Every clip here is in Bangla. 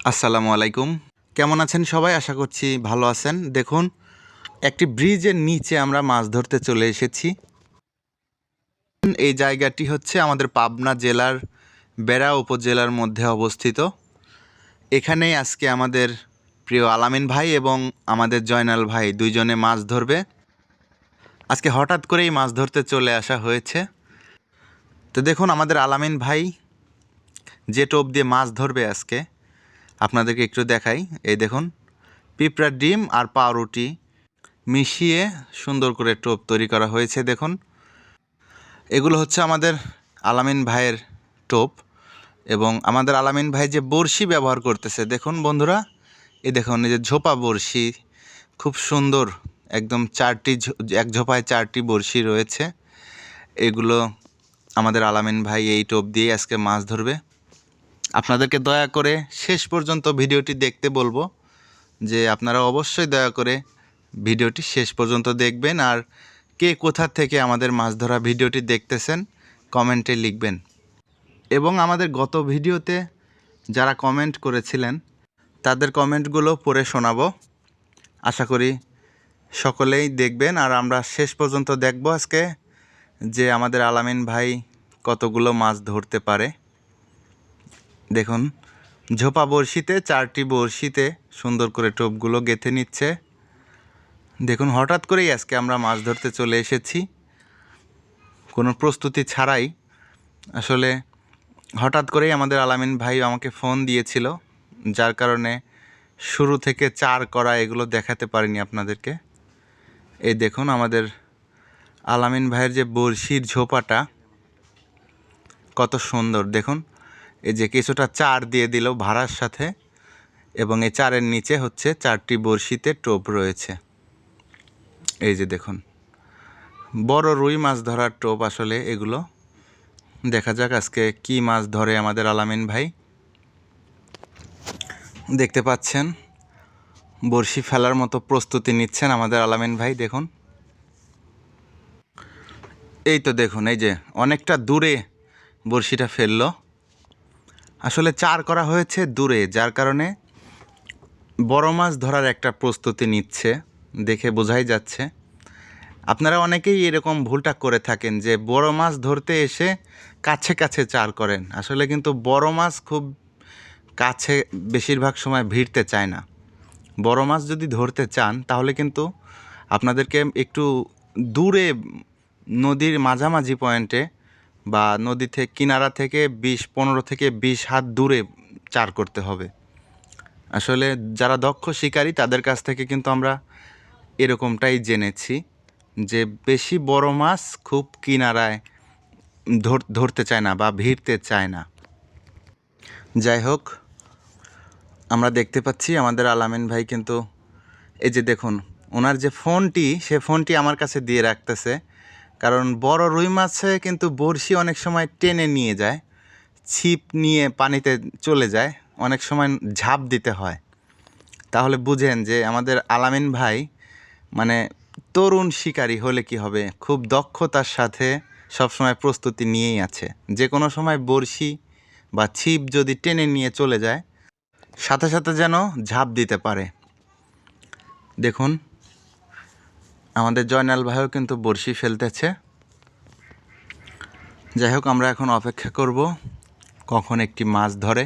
আসসালামু আলাইকুম। কেমন আছেন সবাই? আশা করছি ভালো আছেন। দেখুন, একটি ব্রিজের নিচে আমরা মাছ ধরতে চলে এসেছি। এই জায়গাটি হচ্ছে আমাদের পাবনা জেলার বেড়া উপজেলার মধ্যে অবস্থিত। এখানেই আজকে আমাদের প্রিয় আলামিন ভাই এবং আমাদের জয়নাল ভাই দুইজনে মাছ ধরবে। আজকে হঠাৎ করেই মাছ ধরতে চলে আসা হয়েছে। তো দেখুন, আমাদের আলামিন ভাই যে টোপ দিয়ে মাছ ধরবে আজকে আপনাদেরকে একটু দেখাই। এই দেখুন, পিঁপড়ার ডিম আর পাউরুটি মিশিয়ে সুন্দর করে টোপ তৈরি করা হয়েছে। দেখুন, এগুলো হচ্ছে আমাদের আলামিন ভাইয়ের টোপ এবং আমাদের আলামিন ভাই যে বড়শি ব্যবহার করতেছে দেখুন বন্ধুরা, এই দেখুন, এই যে ঝোপা বড়শি, খুব সুন্দর, একদম এক ঝোপায় 4টি বড়শি রয়েছে। এগুলো আমাদের আলামিন ভাই এই টোপ দিয়ে আজকে মাছ ধরবে। আপনাদেরকে দয়া করে শেষ পর্যন্ত ভিডিওটি দেখতে বলবো, যে আপনারা অবশ্যই দয়া করে ভিডিওটি শেষ পর্যন্ত দেখবেন। আর কে কোথা থেকে আমাদের মাছ ধরা ভিডিওটি দেখতেছেন কমেন্টে লিখবেন। এবং আমাদের গত ভিডিওতে যারা কমেন্ট করেছিলেন তাদের কমেন্টগুলো পড়ে শোনাবো। আশা করি সকলেই দেখবেন। আর আমরা শেষ পর্যন্ত দেখব আজকে যে আমাদের আলামিন ভাই কতগুলো মাছ ধরতে পারে। দেখুন, ঝোপা বড়শিতে 4টি বড়শিতে সুন্দর করে টোপগুলো গেঁথে নিচ্ছে। দেখুন, হঠাৎ করেই আজকে আমরা মাছ ধরতে চলে এসেছি, কোনো প্রস্তুতি ছাড়াই। আসলে হঠাৎ করেই আমাদের আলামিন ভাই আমাকে ফোন দিয়েছিল, যার কারণে শুরু থেকে চার করা এগুলো দেখাতে পারিনি আপনাদেরকে। এই দেখুন, আমাদের আলামিন ভাইয়ের যে বড়শির ঝোপাটা কত সুন্দর। দেখুন, এই যে কিছুটা চার দিয়ে দিল ভাড়ার সাথে, এবং এই চারের নিচে হচ্ছে 4টি বড়শিতে টোপ রয়েছে। এই যে দেখুন, বড় রুই মাছ ধরার টোপ আসলে এগুলো। দেখা যাক আজকে কি মাছ ধরে আমাদের আলামিন ভাই। দেখতে পাচ্ছেন বড়শি ফেলার মতো প্রস্তুতি নিচ্ছেন আমাদের আলামিন ভাই। দেখুন, এই তো দেখুন, এই যে অনেকটা দূরে বড়শিটা ফেললো। আসলে চার করা হয়েছে দূরে, যার কারণে বড় মাছ ধরার একটা প্রস্তুতি নিচ্ছে, দেখে বোঝাই যাচ্ছে। আপনারা অনেকেই এরকম ভুলটা করে থাকেন যে বড় মাছ ধরতে এসে কাছে কাছে চার করেন। আসলে কিন্তু বড় মাছ খুব কাছে বেশিরভাগ সময় ভিড়তে চায় না। বড় মাছ যদি ধরতে চান তাহলে কিন্তু আপনাদেরকে একটু দূরে নদীর মাঝামাঝি পয়েন্টে বা নদী থেকে কিনারা থেকে 15 থেকে 20 হাত দূরে চার করতে হবে। আসলে যারা দক্ষ শিকারী তাদের কাছ থেকে কিন্তু আমরা এরকমটাই জেনেছি যে বেশি বড় মাছ খুব কিনারায় ধরতে চায় না বা ভিড়তে চায় না। যাই হোক, আমরা দেখতে পাচ্ছি আমাদের আলামিন ভাই কিন্তু এই যে দেখুন, ওনার যে ফোনটি, সে ফোনটি আমার কাছে দিয়ে রাখতেছে। কারণ বড় রুই মাছে কিন্তু বড়শি অনেক সময় টেনে নিয়ে যায়, ছিপ নিয়ে পানিতে চলে যায়, অনেক সময় ঝাঁপ দিতে হয়। তাহলে বুঝেন যে আমাদের আলামিন ভাই মানে তরুণ শিকারী হলে কি হবে, খুব দক্ষতার সাথে সবসময় প্রস্তুতি নিয়েই আছে। যে কোনো সময় বড়শি বা ছিপ যদি টেনে নিয়ে চলে যায়, সাথে সাথে যেন ঝাঁপ দিতে পারে। দেখুন, আমাদের জয়নাল ভাইও কিন্তু বড়শি ফেলতেছে। যাই হোক, আমরা এখন অপেক্ষা করব কখন একটি মাছ ধরে।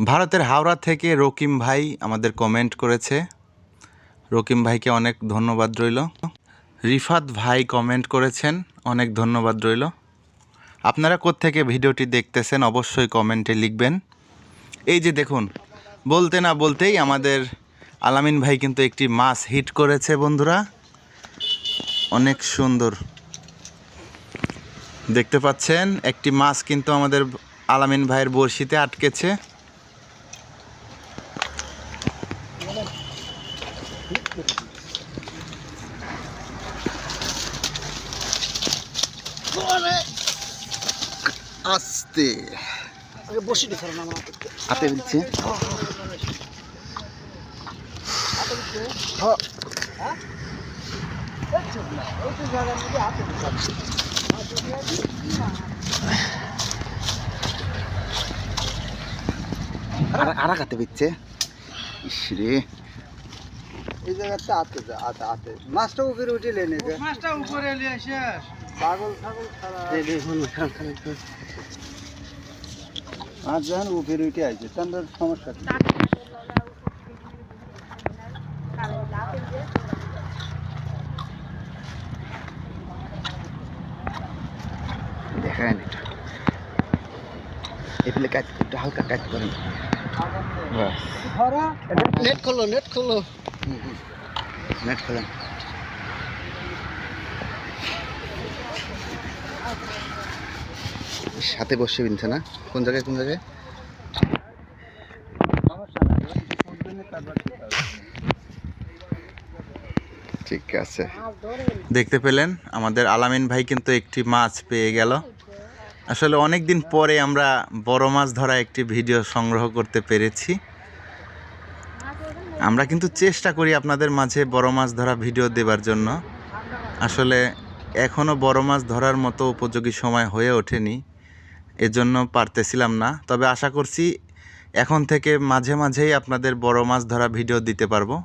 ভারতের হাওড়া থেকে রকিম ভাই আমাদের কমেন্ট করেছে, রকিম ভাইকে অনেক ধন্যবাদ রইল। রিফাত ভাই কমেন্ট করেছেন, অনেক ধন্যবাদ রইল। আপনারা কোত্থেকে ভিডিওটি দেখতেছেন অবশ্যই কমেন্টে লিখবেন। এই যে দেখুন, বলতে না বলতেই আমাদের আলামিন ভাই কিন্তু একটি মাছ হিট করেছে বন্ধুরা, অনেক সুন্দর দেখতে পাচ্ছেন। একটি মাছ কিন্তু আমাদের আলামিন ভাইয়ের বড়শিতে আটকেছে। আস্তে হাতে দিচ্ছে। আর কাতে বিচ্ছে ইসরে এই জায়গাটা আতে মাছটা উপরে উঠিলে নে মাছটা উপরে এলে শেষ পাগল ছাগল ছাড়া দেখুন মাছ যখন উপরে উঠে আসছে তাদের সমস্যা কি দেখেন এগুলো কাজ একটু হালকা কাজ করেন নেট খোলো নেট খোলেন সাথে বসে বিনছে না কোন জায়গায় ঠিক আছে দেখতে পেলেন আমাদের আলামিন ভাই কিন্তু একটি মাছ পেয়ে গেল আসলে অনেক দিন পরে আমরা বড় মাছ ধরা একটি ভিডিও সংগ্রহ করতে পেরেছি আমরা কিন্তু চেষ্টা করি আপনাদের মাঝে বড় মাছ ধরা ভিডিও দেবার জন্য আসলে এখনও বড় মাছ ধরার মতো উপযোগী সময় হয়ে ওঠেনি এজন্য পারতেছিলাম না তবে আশা করছি এখন থেকে মাঝে মাঝেই আপনাদের বড় মাছ ধরা ভিডিও দিতে পারবো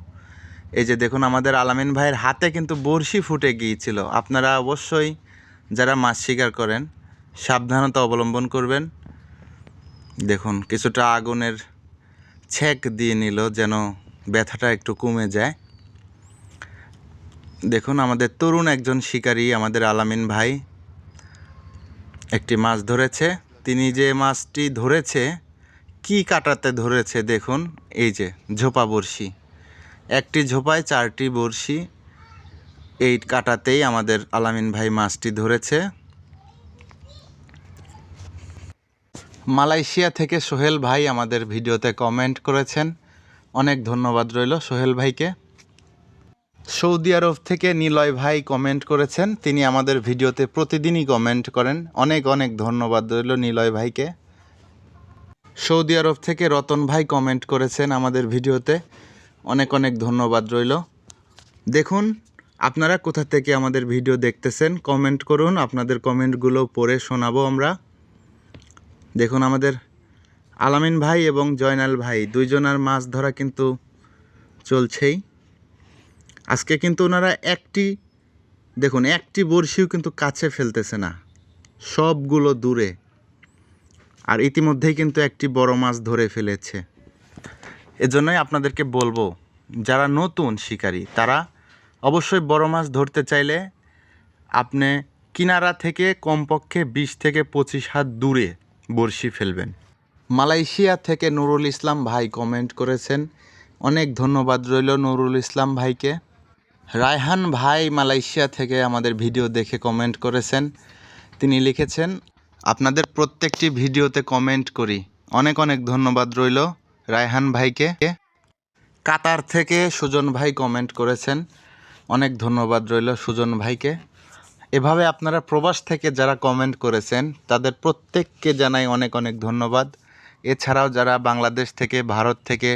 এই যে দেখুন আমাদের আলামিন ভাইয়ের হাতে কিন্তু বড়শি ফুটে গিয়েছিল আপনারা অবশ্যই যারা মাছ শিকার করেন সাবধানতা অবলম্বন করবেন দেখুন কিছুটা আগুনের ছেক দিয়ে নিল যেন ব্যথাটা একটু কমে যায় দেখুন আমাদের তরুণ একজন শিকারী আমাদের আলামিন ভাই একটি মাছ ধরেছে তিনি যে মাছটি ধরেছে কি কাটাতে ধরেছে দেখুন এই যে ঝোপা বড়শি একটি ঝোপায় 4টি বড়শি এই কাটাতেই আমাদের আলামিন ভাই মাছটি ধরেছে মালয়েশিয়া থেকে সোহেল ভাই আমাদের ভিডিওতে কমেন্ট করেছেন অনেক ধন্যবাদ রইল সোহেল ভাইকে সৌদি আরব থেকে নিলয় ভাই কমেন্ট করেছেন তিনি আমাদের ভিডিওতে প্রতিদিনই কমেন্ট করেন অনেক ধন্যবাদ রইল নিলয় ভাইকে সৌদি আরব থেকে রতন ভাই কমেন্ট করেছেন আমাদের ভিডিওতে অনেক ধন্যবাদ রইল দেখুন আপনারা কোথা থেকে আমাদের ভিডিও দেখতেছেন কমেন্ট করুন আপনাদের কমেন্টগুলো পড়ে শোনাবো আমরা দেখুন আমাদের আলামিন ভাই এবং জয়নাল ভাই দুইজনের মাছ ধরা কিন্তু চলছেই আজকে কিন্তু ওনারা একটি বড়শিও কিন্তু কাছে ফেলতেছে না সবগুলো দূরে আর ইতিমধ্যেই কিন্তু একটি বড় মাছ ধরে ফেলেছে এজন্যই আপনাদেরকে বলবো যারা নতুন শিকারী তারা অবশ্যই বড় মাছ ধরতে চাইলে আপনি কিনারা থেকে কমপক্ষে 20 থেকে 25 হাত দূরে বড়শি ফেলবেন মালয়েশিয়া থেকে নুরুল ইসলাম ভাই কমেন্ট করেছেন অনেক ধন্যবাদ রইল নুরুল ইসলাম ভাইকে রায়হান ভাই মালয়েশিয়া থেকে আমাদের ভিডিও দেখে কমেন্ট করেছেন তিনি লিখেছেন আপনাদের প্রত্যেকটি ভিডিওতে কমেন্ট করি অনেক ধন্যবাদ রইল রায়হান ভাইকে কাতার থেকে সুজন ভাই কমেন্ট করেছেন অনেক ধন্যবাদ রইল সুজন ভাইকে এভাবে আপনারা প্রবাস থেকে যারা কমেন্ট করেছেন তাদের প্রত্যেককে জানাই অনেক ধন্যবাদ এছাড়াও যারা বাংলাদেশ থেকে ভারত থেকে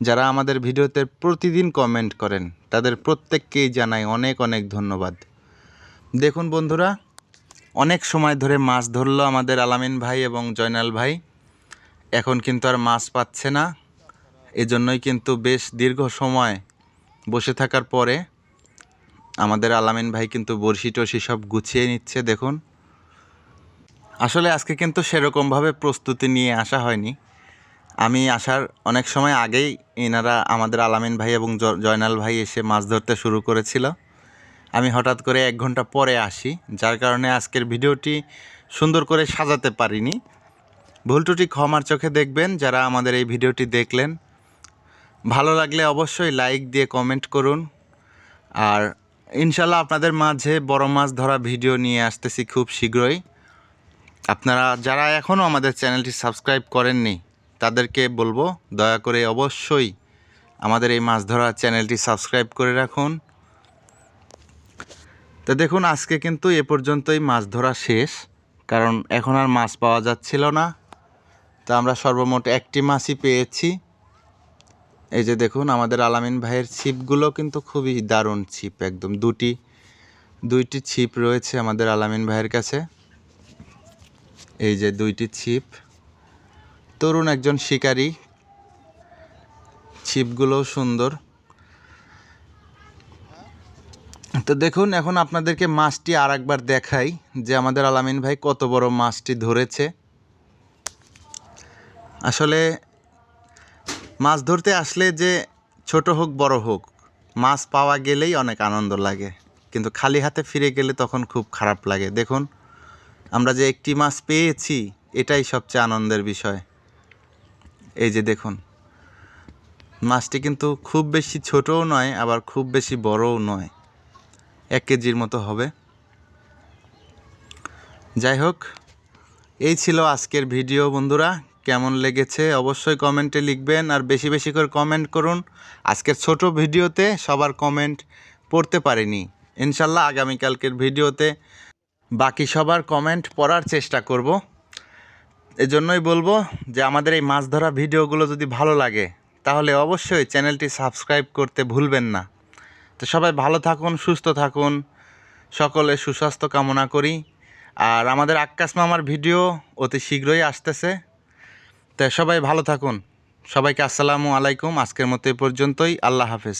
যারা আমাদের ভিডিওতে প্রতিদিন কমেন্ট করেন তাদের প্রত্যেককেই জানাই অনেক ধন্যবাদ দেখুন বন্ধুরা অনেক সময় ধরে মাছ ধরলো আমাদের আলামিন ভাই এবং জয়নাল ভাই এখন কিন্তু আর মাছ পাচ্ছে না এজন্যই কিন্তু বেশ দীর্ঘ সময় বসে থাকার পরে আমাদের আলামিন ভাই কিন্তু বড়শি টড়শি সব গুছিয়ে নিচ্ছে দেখুন আসলে আজকে কিন্তু সেরকমভাবে প্রস্তুতি নিয়ে আসা হয়নি আমি আসার অনেক সময় আগেই এনারা আমাদের আলামিন ভাই এবং জয়নাল ভাই এসে মাছ ধরতে শুরু করেছিল আমি হঠাৎ করে 1 ঘন্টা পরে আসি যার কারণে আজকের ভিডিওটি সুন্দর করে সাজাতে পারিনি ভুল ত্রুটি ক্ষমার চোখে দেখবেন যারা আমাদের এই ভিডিওটি দেখলেন ভালো লাগলে অবশ্যই লাইক দিয়ে কমেন্ট করুন আর ইনশাল্লাহ আপনাদের মাঝে বড় মাছ ধরা ভিডিও নিয়ে আসতেছি খুব শীঘ্রই আপনারা যারা এখনও আমাদের চ্যানেলটি সাবস্ক্রাইব করেননি তাদেরকে বলবো দয়া করে অবশ্যই আমাদের এই মাছ ধরা চ্যানেলটি সাবস্ক্রাইব করে রাখুন তো দেখুন আজকে কিন্তু এ পর্যন্তই মাছ ধরা শেষ কারণ এখন আর মাছ পাওয়া যাচ্ছিল না তো আমরা সর্বমোট একটি মাছই পেয়েছি এই যে দেখুন আমাদের আলামিন ভাইয়ের ছিপগুলো কিন্তু খুবই দারুণ ছিপ একদম দুইটি ছিপ রয়েছে আমাদের আলামিন ভাইয়ের কাছে এই যে 2টি ছিপ তো তরুণ একজন শিকারী। ছিপগুলোও সুন্দর। তো দেখুন, এখন আপনাদেরকে মাছটি আর একবার দেখাই যে আমাদের আলামিন ভাই কত বড় মাছটি ধরেছে। আসলে মাছ ধরতে আসলে যে ছোট হোক বড় হোক, মাছ পাওয়া গেলেই অনেক আনন্দ লাগে, কিন্তু খালি হাতে ফিরে গেলে তখন খুব খারাপ লাগে। দেখুন, আমরা যে একটি মাছ পেয়েছি এটাই সবচেয়ে আনন্দের বিষয়। এই যে দেখুন, মাছটি কিন্তু খুব বেশি ছোটও নয়, আবার খুব বেশি বড়ও নয়, 1 কেজির মতো হবে। যাই হোক, এই ছিল আজকের ভিডিও। বন্ধুরা, কেমন লেগেছে অবশ্যই কমেন্টে লিখবেন, আর বেশি বেশি করে কমেন্ট করুন। আজকের ছোট ভিডিওতে সবার কমেন্ট পড়তে পারিনি, ইনশাল্লাহ আগামীকালকের ভিডিওতে বাকি সবার কমেন্ট পড়ার চেষ্টা করব। এজন্যই বলবো যে আমাদের এই মাছ ধরা ভিডিওগুলো যদি ভালো লাগে তাহলে অবশ্যই চ্যানেলটি সাবস্ক্রাইব করতে ভুলবেন না। তো সবাই ভালো থাকুন, সুস্থ থাকুন, সকলে সুস্বাস্থ্য কামনা করি। আর আমাদের আক্কাস মামার ভিডিও অতি শীঘ্রই আসতেছে। তো সবাই ভালো থাকুন। সবাইকে আসসালামু আলাইকুম। আজকের মতো এই পর্যন্তই। আল্লাহ হাফেজ।